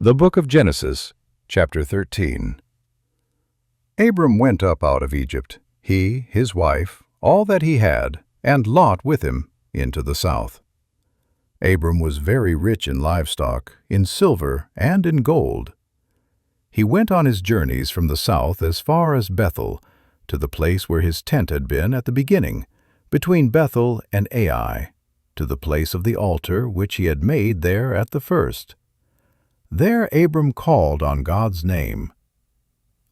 The Book of Genesis, chapter 13. Abram went up out of Egypt, he, his wife, all that he had, and Lot with him, into the south. Abram was very rich in livestock, in silver, and in gold. He went on his journeys from the south as far as Bethel, to the place where his tent had been at the beginning, between Bethel and Ai, to the place of the altar which he had made there at the first. There Abram called on God's name.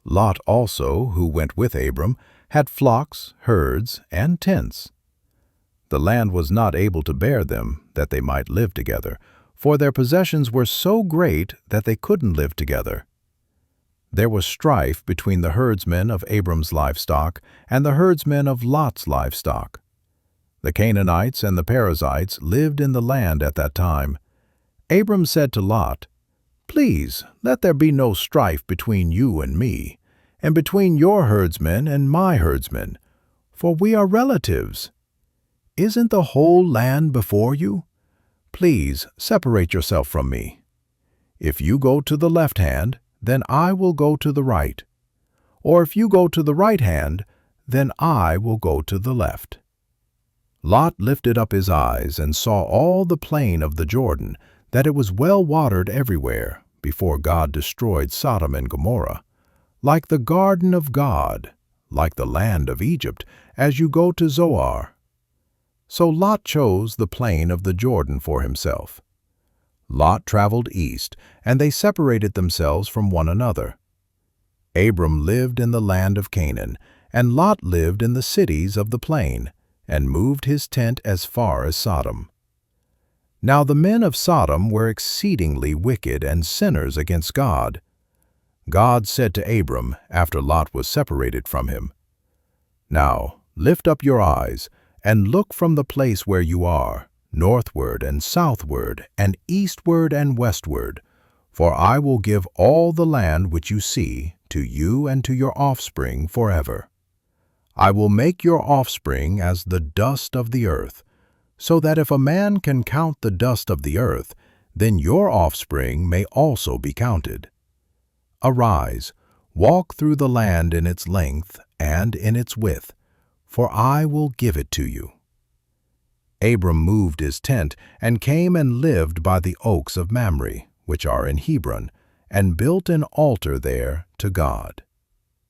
Lot also, who went with Abram, had flocks, herds, and tents. The land was not able to bear them, that they might live together, for their possessions were so great that they couldn't live together. There was strife between the herdsmen of Abram's livestock and the herdsmen of Lot's livestock. The Canaanites and the Perizzites lived in the land at that time. Abram said to Lot, "Please, let there be no strife between you and me, and between your herdsmen and my herdsmen, for we are relatives. Isn't the whole land before you? Please separate yourself from me. If you go to the left hand, then I will go to the right. Or if you go to the right hand, then I will go to the left." Lot lifted up his eyes and saw all the plain of the Jordan, that it was well watered everywhere, before God destroyed Sodom and Gomorrah, like the garden of God, like the land of Egypt, as you go to Zoar. So Lot chose the plain of the Jordan for himself. Lot traveled east, and they separated themselves from one another. Abram lived in the land of Canaan, and Lot lived in the cities of the plain, and moved his tent as far as Sodom. Now the men of Sodom were exceedingly wicked and sinners against God. God said to Abram, after Lot was separated from him, "Now lift up your eyes, and look from the place where you are, northward and southward, and eastward and westward, for I will give all the land which you see to you and to your offspring forever. I will make your offspring as the dust of the earth, so that if a man can count the dust of the earth, then your offspring may also be counted. Arise, walk through the land in its length and in its width, for I will give it to you." Abram moved his tent and came and lived by the oaks of Mamre, which are in Hebron, and built an altar there to God.